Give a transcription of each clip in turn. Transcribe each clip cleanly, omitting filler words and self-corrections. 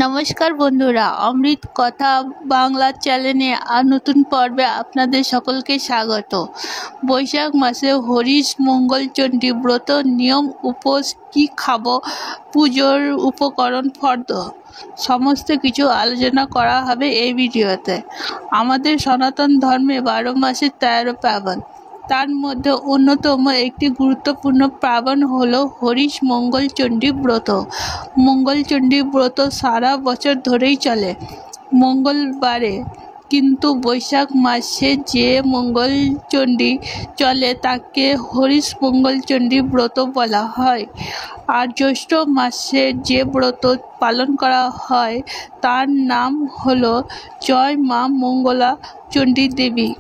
নমস্কার বন্ধুরা, অমৃত কথা বাংলা চ্যানেলে নতুন পর্বে আপনাদের সকলকে স্বাগত। বৈশাখ মাসে হরিশ মঙ্গলচণ্ডী ব্রত নিয়ম, উপোস, কি খাবো, পুজোর উপকরণ, ফর্দ সমস্ত কিছু আলোচনা করা হবে এই ভিডিওতে। আমাদের সনাতন ধর্মে 12 মাসে 13 পার্বণ, তার মধ্যে অন্যতম একটি গুরুত্বপূর্ণ পার্বণ হলো হরিশ মঙ্গলচণ্ডী ব্রত। মঙ্গলচণ্ডী ব্রত সারা বছর ধরেই চলে মঙ্গলবারে, কিন্তু বৈশাখ মাসে যে মঙ্গলচণ্ডী চলে তাকে হরিশ মঙ্গলচণ্ডী ব্রত বলা হয়। আর জ্যৈষ্ঠ মাসে যে ব্রত পালন করা হয় তার নাম হলো জয় মা মঙ্গলা চণ্ডী দেবী।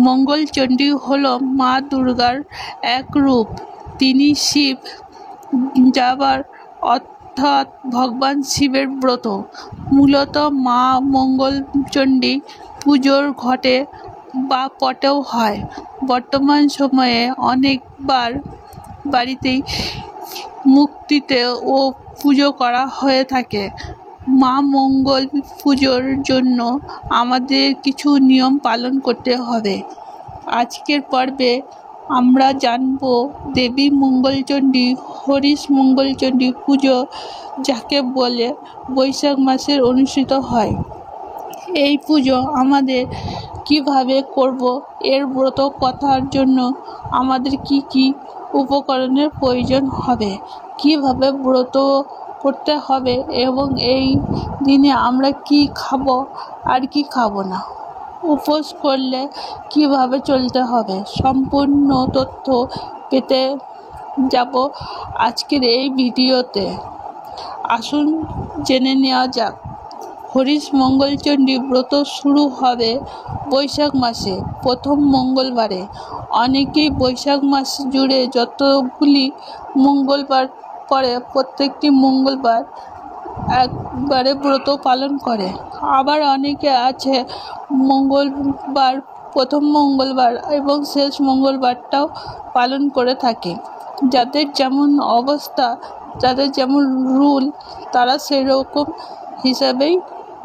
মঙ্গলচণ্ডী হল মা দুর্গার এক রূপ। তিনি শিব যাবার অর্থাৎ ভগবান শিবের ব্রত। মূলত মা মঙ্গলচণ্ডী পুজোর ঘটে বা পটেও হয়। বর্তমান সময়ে অনেকবার বাড়িতেই মূর্তিতে ও পুজো করা হয়ে থাকে। মা মঙ্গল পুজোর জন্য আমাদের কিছু নিয়ম পালন করতে হবে। আজকের পর্বে আমরা জানব দেবী মঙ্গলচণ্ডী হরিশ মঙ্গলচণ্ডী পুজো যাকে বলে বৈশাখ মাসের অনুষ্ঠিত হয়। এই পুজো আমাদের কিভাবে করব, এর ব্রত কথার জন্য আমাদের কি কি উপকরণের প্রয়োজন হবে, কিভাবে ব্রত করতে হবে এবং এই দিনে আমরা কি খাবো আর কি খাবো না, উপোস করলে কিভাবে চলতে হবে, সম্পূর্ণ তথ্য পেতে যাব আজকের এই ভিডিওতে। আসুন জেনে নেওয়া যাক। হরিশ মঙ্গলচণ্ডী ব্রত শুরু হবে বৈশাখ মাসে প্রথম মঙ্গলবারে। অনেকেই বৈশাখ মাস জুড়ে যতগুলি মঙ্গলবার পরে প্রত্যেকটি মঙ্গলবার একবারে ব্রত পালন করে। আবার অনেকে আছে মঙ্গলবার প্রথম মঙ্গলবার এবং শেষ মঙ্গলবারটাও পালন করে থাকে। যাদের যেমন অবস্থা, যাদের যেমন রুল, তারা সেরকম হিসাবেই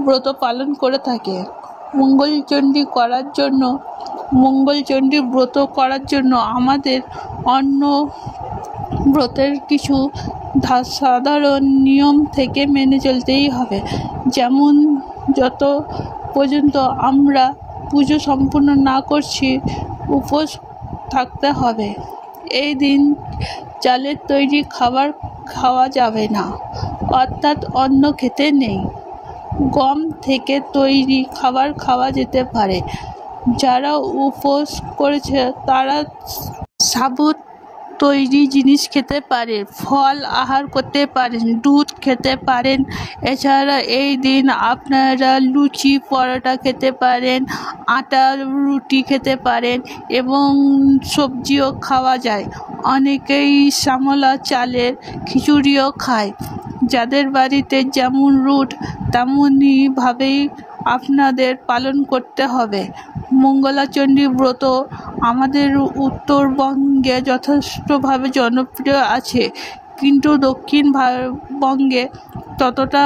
ব্রত পালন করে থাকে। মঙ্গলচণ্ডী ব্রত করার জন্য আমাদের অন্য ব্রতের কিছু সাধারণ নিয়ম থেকে মেনে চলতেই হবে। যেমন যত পর্যন্ত আমরা পুজো সম্পূর্ণ না করছি উপোস থাকতে হবে। এই দিন চালের তৈরি খাবার খাওয়া যাবে না, অর্থাৎ অন্ন খেতে নেই। গম থেকে তৈরি খাবার খাওয়া যেতে পারে। যারা উপোস করেছে তারা সাবুত তৈরি জিনিস খেতে পারে, ফল আহার করতে পারেন, দুধ খেতে পারেন। এছাড়া এই দিন আপনারা লুচি পরোটা খেতে পারেন, আটার রুটি খেতে পারেন এবং সবজিও খাওয়া যায়। অনেকেই শ্যামলা চালের খিচুড়িও খায়। যাদের বাড়িতে যেমন রুট তেমনইভাবেই আপনাদের পালন করতে হবে। মঙ্গলাচণ্ডী ব্রত আমাদের উত্তরবঙ্গে যথেষ্টভাবে জনপ্রিয় আছে, কিন্তু দক্ষিণবঙ্গে ততটা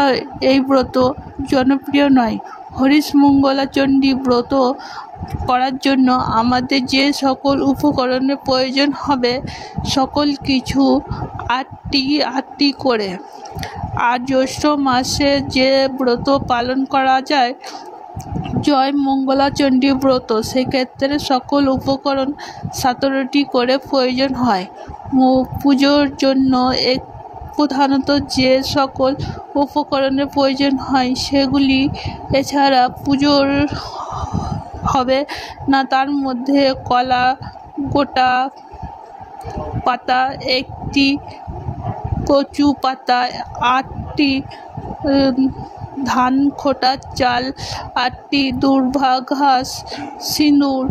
এই ব্রত জনপ্রিয় নয়। হরিশ মঙ্গলাচণ্ডী ব্রত করার জন্য আমাদের যে সকল উপকরণের প্রয়োজন হবে সকল কিছু আটটি করে। আর জ্যৈষ্ঠ মাসে যে ব্রত পালন করা যায় জয় মঙ্গলাচণ্ডী ব্রত, সেক্ষেত্রে সকল উপকরণ 17টি করে প্রয়োজন হয়। পুজোর জন্য প্রধানত যে সকল উপকরণের প্রয়োজন হয় সেগুলি এছাড়া পুজোর হবে না। তার মধ্যে কলা, গোটা পাতা 1টি, কচু পাতা 8টি, ধান খোটা চাল 8টি, দূর্বা ঘাস, সিঁদুর,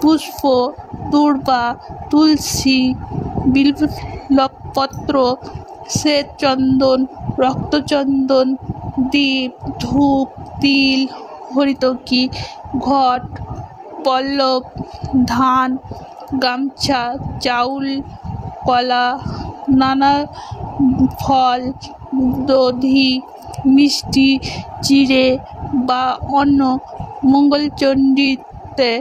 পুষ্প, দূর্বা, তুলসী, বিল্বপত্র, শ্বেত চন্দন, রক্তচন্দন, দীপ, ধূপ, তিল, হরিতকি, ঘট, পল্লব, ধান, গামছা, চাউল, কলা, নানা ফল, দধি, মিষ্টি, চিড়ে বা অন্য মঙ্গলচণ্ডীতে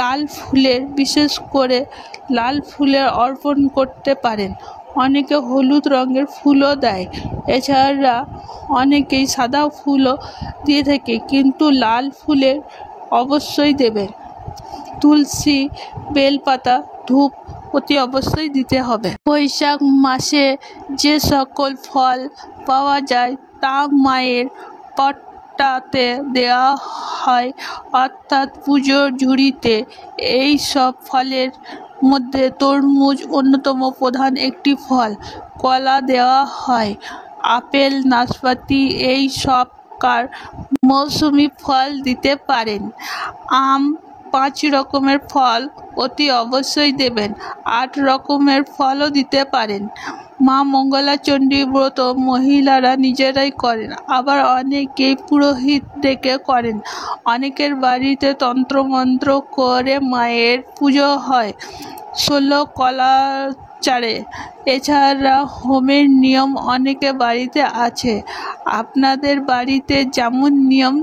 লাল ফুলের, বিশেষ করে লাল ফুলের অর্পণ করতে পারেন। অনেকে হলুদ রঙের ফুলও দেয়। এছাড়া অনেকেই সাদা ফুলও দিয়ে থাকে, কিন্তু লাল ফুলের অবশ্যই দেবেন। তুলসী, বেলপাতা, ধূপ অতি অবশ্যই দিতে হবে। বৈশাখ মাসে যে সকল ফল পাওয়া যায় তা মায়ের পটটাতে দেওয়া হয়, অর্থাৎ পুজোর ঝুড়িতে। এই সব ফলের মধ্যে তরমুজ অন্যতম প্রধান একটি ফল। কলা দেওয়া হয়। আপেল, নাশপাতি এই সব মৌসুমি ফল দিতে পারেন। আম 5 রকমের ফল অতি অবশ্যই দেবেন। 8 রকমের ফলও দিতে পারেন। মা মঙ্গলা চণ্ডী ব্রত মহিলারা নিজেরাই করেন, আবার অনেকেই পুরোহিত ডেকে করেন। অনেকের বাড়িতে তন্ত্রমন্ত্র করে মায়ের পুজো হয় 16 কলা চারে। এছাড়া হোমের নিয়ম অনেকের বাড়িতে আছে। আপনাদের বাড়িতে যেমন নিয়ম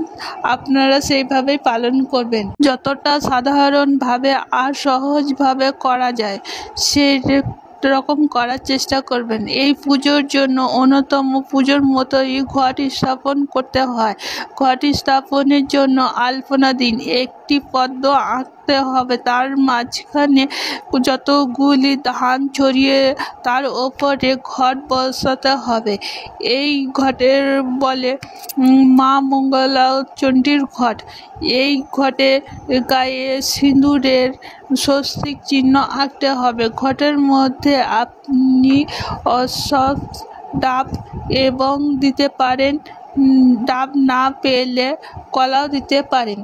আপনারা সেইভাবেই পালন করবেন। যতটা সাধারণভাবে আর সহজভাবে করা যায় সেরকম করার চেষ্টা করবেন। এই পুজোর জন্য অন্যতম পুজোর মতোই ঘট স্থাপন করতে হয়। ঘট স্থাপনের জন্য আলপনা দিন। একটি পদ্ম আঁকতে হবে, তার মাঝখানে যতগুলি ধান ছড়িয়ে তার ওপরে ঘট বসাতে হবে। এই ঘটের বলে মা মঙ্গলা চণ্ডীর ঘট। এই ঘটে গায়ে সিঁদুরের স্বস্তিক চিহ্ন আঁকতে হবে। ঘটের মধ্যে আপনি অশোক ডাব এবং দিতে পারেন, ডাব না পেলে কলাও দিতে পারেন,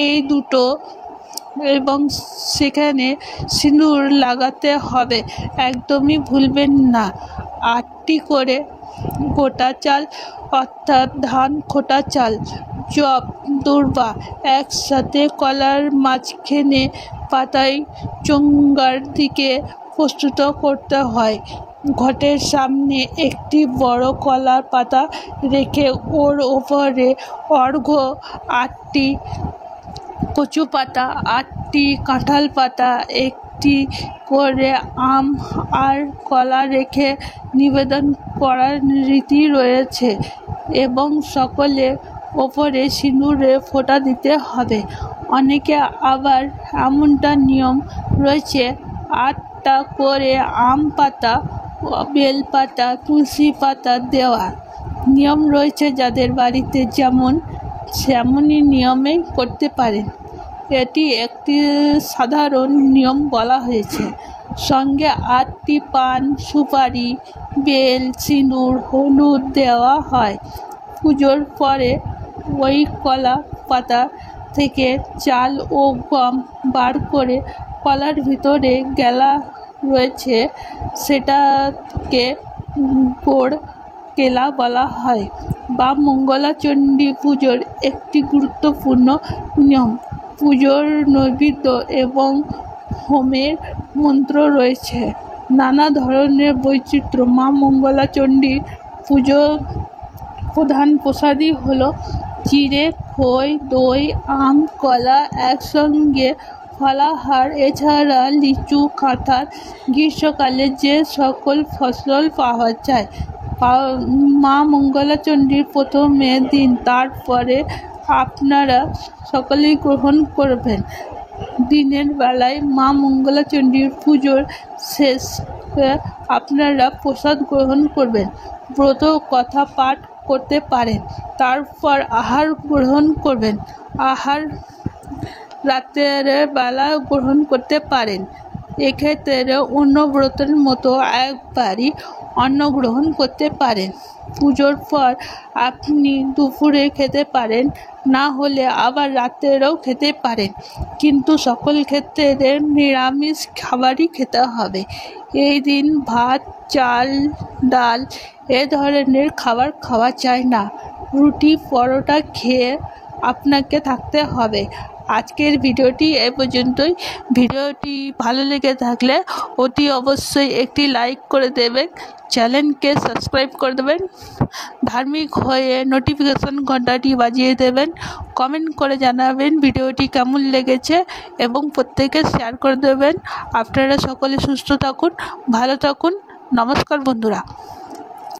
এই দুটো, এবং সেখানে সিঁদুর লাগাতে হবে। একদমই ভুলবেন না। 8টি করে গোটা চাল, অর্থাৎ ধান খোটা চাল, জব, দূর্বা একসাথে কলার মাঝখানে পাতায় চোঙ্গার দিকে প্রস্তুত করতে হয়। ঘটের সামনে একটি বড় কলার পাতা রেখে ওর ওপরে অর্ঘ্য 8টি কচু পাতা, 8টি কাঁঠাল পাতা, একটি করে আম আর কলা রেখে নিবেদন করার রীতি রয়েছে, এবং সকলের ওপরে সিঁদুরে ফোঁটা দিতে হবে। অনেকে আবার এমনটা নিয়ম রয়েছে 8টা করে আম পাতা, বেলপাতা, তুলসী পাতা দেওয়া নিয়ম রয়েছে। যাদের বাড়িতে যেমনই নিয়মেই করতে পারেন। এটি একটি সাধারণ নিয়ম বলা হয়েছে। সঙ্গে 8টি পান, সুপারি, বেল, সিঁদুর, হলুদ দেওয়া হয়। পুজোর পরে ওই কলা পাতা থেকে চাল ও গম বার করে কলার ভিতরে গেলা রয়েছে সেটাকে গোড় কেলা বলা হয়, বা মঙ্গলা চণ্ডী পুজোর একটি গুরুত্বপূর্ণ নিয়ম। পুজোর নৈবেদ্য এবং হোমের মন্ত্র রয়েছে। নানা ধরনের বৈচিত্র্য। মা মঙ্গলা চণ্ডী পুজোর প্রধান প্রসাদই হলো চিড়ে, খই, দই, আম, কলা একসঙ্গে ফলাহার। এছাড়া লিচু, কাঁঠাল। গ্রীষ্মকালে যে সকল ফসল পাওয়া যায় মা মঙ্গলা চণ্ডীর প্রথমের দিন, তারপরে আপনারা সকলেই গ্রহণ করবেন। দিনের বেলায় মা মঙ্গলা চণ্ডীর পুজোর শেষে আপনারা প্রসাদ গ্রহণ করবেন। ব্রত কথা পাঠ করতে পারেন, তারপর আহার গ্রহণ করবেন। আহার রাতের বেলা গ্রহণ করতে পারেন। এক্ষেত্রে অন্য ব্রতের মতো একবারই অন্ন গ্রহণ করতে পারেন। পুজোর পর আপনি দুপুরে খেতে পারেন, না হলে আবার রাতেরও খেতে পারেন, কিন্তু সকল ক্ষেত্রে নিরামিষ খাবারই খেতে হবে। এই দিন ভাত, চাল, ডাল এ ধরনের খাবার খাওয়া যায় না। রুটি, পরোটা খেয়ে আপনাকে থাকতে হবে। আজকের ভিডিওটি এ পর্যন্তই। ভিডিওটি ভালো লেগে থাকলে অতি অবশ্যই একটি লাইক করে দেবেন, চ্যানেলকে সাবস্ক্রাইব করে দেবেন, ধার্মিক হয়ে নোটিফিকেশন ঘন্টাটি বাজিয়ে দেবেন, কমেন্ট করে জানাবেন ভিডিওটি কেমন লেগেছে এবং প্রত্যেকে শেয়ার করে দেবেন। আপনারা সকলে সুস্থ থাকুন, ভালো থাকুন। নমস্কার বন্ধুরা।